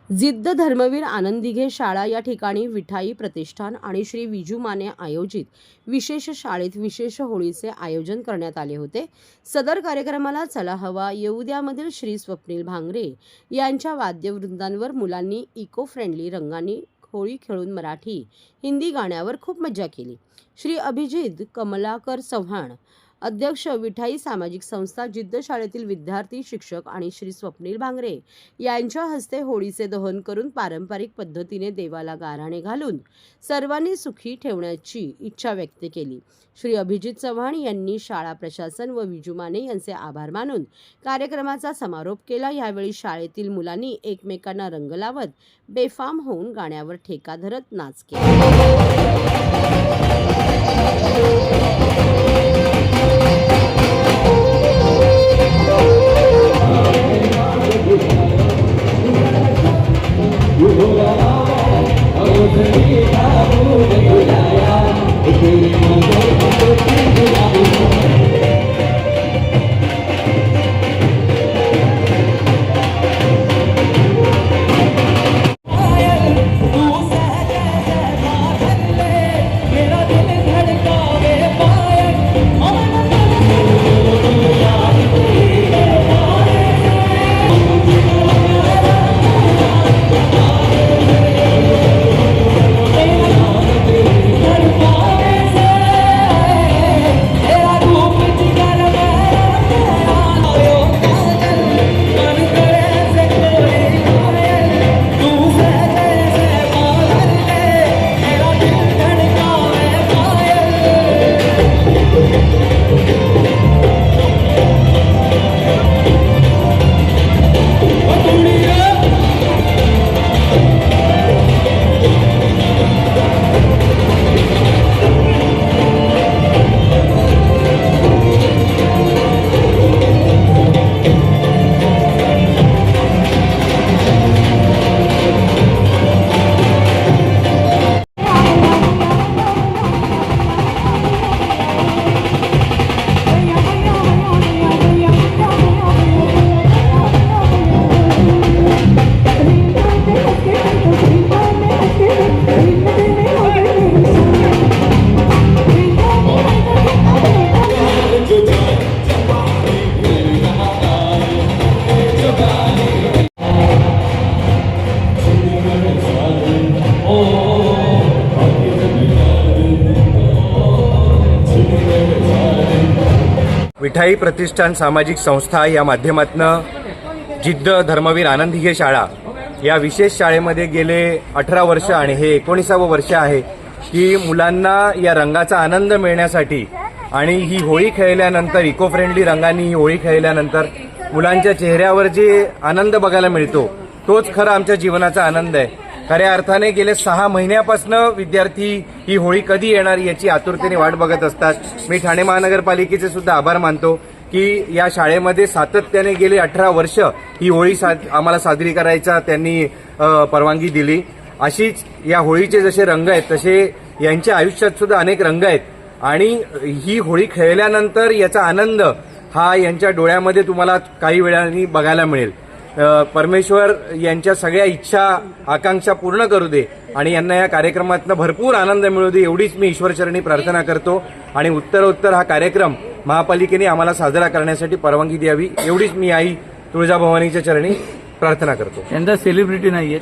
जिद्द धर्मवीर आनंद दिघे शाळा या ठिकाणी विठाई प्रतिष्ठान आणि श्री विजू माने आयोजित विशेष शाळेत विशेष होळीचे आयोजन करण्यात आले होते। सदर कार्यक्रमाला चला हवा येऊ द्यामधील श्री स्वप्नील भांगरे यांच्या वाद्यवृंदांवर मुलांनी इको फ्रेंडली रंगांनी होळी खेळून मराठी हिंदी गाण्यावर खूप मजा केली। श्री अभिजित कमलाकर चव्हाण अध्यक्ष विठाई सामाजिक संस्था जिद्द शाळेतील विद्यार्थी शिक्षक आणि श्री स्वप्नील भांगरे यांच्या हस्ते होळीचे दहन करून पारंपरिक पद्धतीने देवाला गाराणे घालून सर्वांनी सुखी ठेवण्याची इच्छा व्यक्त केली। श्री अभिजित चव्हाण यांनी शाळा प्रशासन व विजू माने यांचे आभार मानून कार्यक्रमाचा समारोप केला। यावेळी शाळेतील मुलांनी एकमेकांना रंग लावत बेफाम होऊन गाण्यावर ठेका धरत नाच केला। विठाई प्रतिष्ठान सामाजिक संस्था या माध्यमातून जिद्द धर्मवीर आनंद दिघे शाळा या विशेष शाळेमध्ये गेले 18 वर्ष आणि हे 19वे वर्ष आहे की मुलांना या रंगाचा आनंद मिळण्यासाठी आणि ही होळी खेळल्यानंतर इको फ्रेंडली रंगांनी ही होळी खेळल्यानंतर मुलांच्या चेहऱ्यावर जे आनंद बघायला मिळतो तोच खरा आमच्या जीवनाचा आनंद आहे। खऱ्या अर्थाने गेले 6 महिन्यापासून विद्यार्थी ही होळी कधी येणार याची आतुरतेने वाट बघत असतात। मी ठाणे महानगरपालिकेचे सुद्धा आभार मानतो की या शाळेमध्ये सातत्याने गेले 18 वर्ष ही होळी आम्हाला साजरी करायचा त्यांनी परवानगी दिली। अशीच या होळीचे जसे रंग आहेत तसे यांच्या आयुष्यात सुद्धा अनेक रंग आहेत आणि ही होळी खेळल्यानंतर याचा आनंद हा यांच्या डोळ्यामध्ये तुम्हाला काही वेळांनी बघायला मिळेल। परमेश्वर यांच्या सगळ्या इच्छा आकांक्षा पूर्ण करू दे आणि यांना या कार्यक्रमातून भरपूर आनंद मिळू दे एवढीच मी ईश्वरचरणी प्रार्थना करतो आणि उत्तरोत्तर हा कार्यक्रम महापालिकेने आम्हाला साजरा करण्यासाठी परवानगी द्यावी एवढीच मी आई तुळजाभवानीच्या चरणी प्रार्थना करतो। यंदा सेलिब्रिटी नाहीयेत,